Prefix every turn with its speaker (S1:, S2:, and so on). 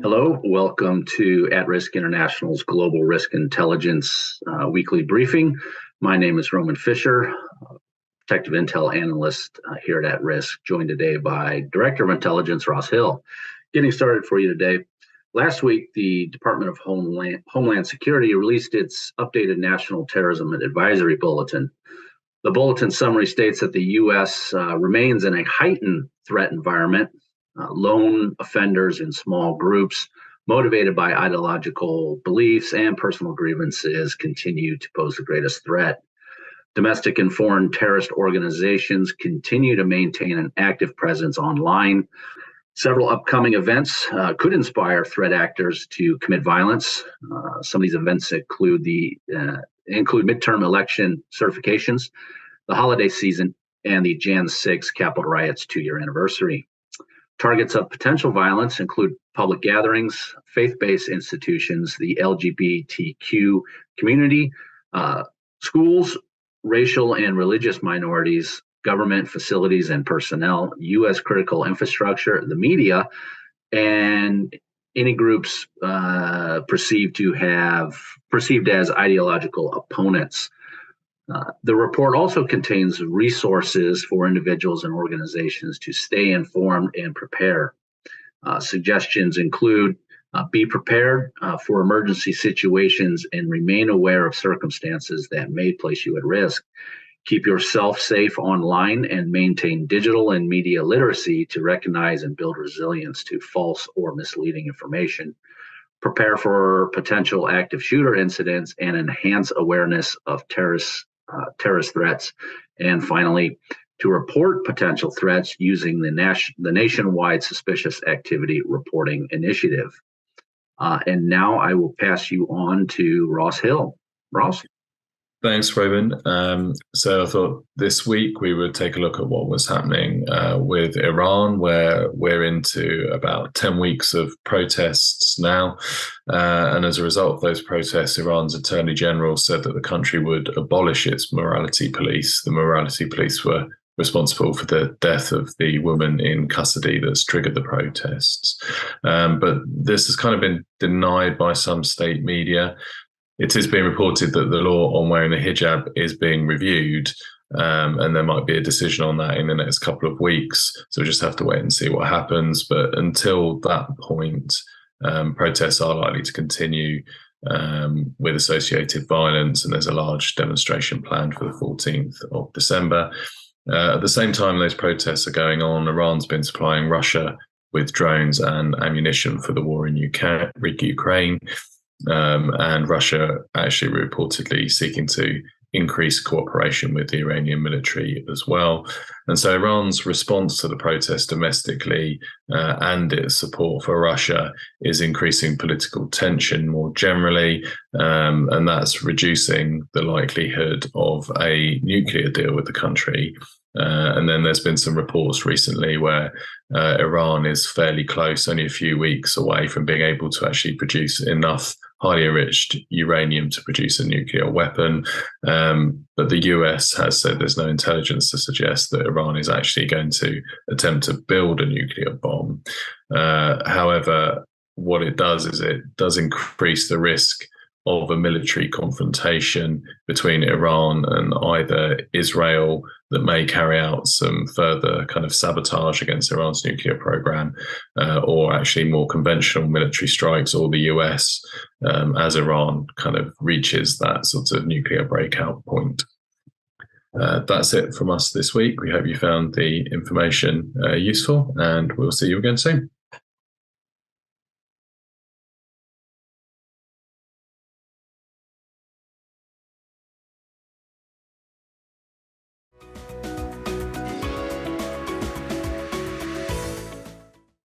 S1: Hello, welcome to At Risk International's Global Risk Intelligence Weekly Briefing. My name is Roman Fisher, Protective Intel Analyst here at Risk, joined today by Director of Intelligence, Ross Hill. Getting started for you today. Last week, the Department of Homeland Security released its updated National Terrorism Advisory Bulletin. The bulletin summary states that the U.S. Remains in a heightened threat environment. Lone offenders in small groups, motivated by ideological beliefs and personal grievances, continue to pose the greatest threat. Domestic and foreign terrorist organizations continue to maintain an active presence online. Several upcoming events could inspire threat actors to commit violence. Some of these events include midterm election certifications, the holiday season, and the Jan 6 Capitol riots 2-year anniversary. Targets of potential violence include public gatherings, faith-based institutions, the LGBTQ community, schools, racial and religious minorities, government facilities and personnel, U.S. critical infrastructure, the media, and any groups perceived as ideological opponents. The report also contains resources for individuals and organizations to stay informed and prepare. Suggestions include be prepared for emergency situations and remain aware of circumstances that may place you at risk. Keep yourself safe online and maintain digital and media literacy to recognize and build resilience to false or misleading information. Prepare for potential active shooter incidents and enhance awareness of terrorist threats. And finally, to report potential threats using the nationwide suspicious activity reporting initiative. And now I will pass you on to Ross Hill. Ross?
S2: Thanks, Roman. So I thought this week we would take a look at what was happening with Iran, where we're into about 10 weeks of protests now. And as a result of those protests, Iran's Attorney General said that the country would abolish its morality police. The morality police were responsible for the death of the woman in custody that's triggered the protests. But this has kind of been denied by some state media. It is being reported that the law on wearing the hijab is being reviewed, and there might be a decision on that in the next couple of weeks. So we just have to wait and see what happens. But until that point, protests are likely to continue with associated violence, and there's a large demonstration planned for the 14th of December. At the same time those protests are going on, Iran's been supplying Russia with drones and ammunition for the war in Ukraine. And Russia actually reportedly seeking to increase cooperation with the Iranian military as well. And so Iran's response to the protests domestically and its support for Russia is increasing political tension more generally, and that's reducing the likelihood of a nuclear deal with the country. And then there's been some reports recently where Iran is fairly close, only a few weeks away from being able to actually produce enough highly enriched uranium to produce a nuclear weapon. But the US has said there's no intelligence to suggest that Iran is actually going to attempt to build a nuclear bomb. However, what it does is it does increase the risk of a military confrontation between Iran and either Israel that may carry out some further kind of sabotage against Iran's nuclear program, or actually more conventional military strikes, or the US as Iran kind of reaches that sort of nuclear breakout point. That's it from us this week. We hope you found the information useful, and we'll see you again soon.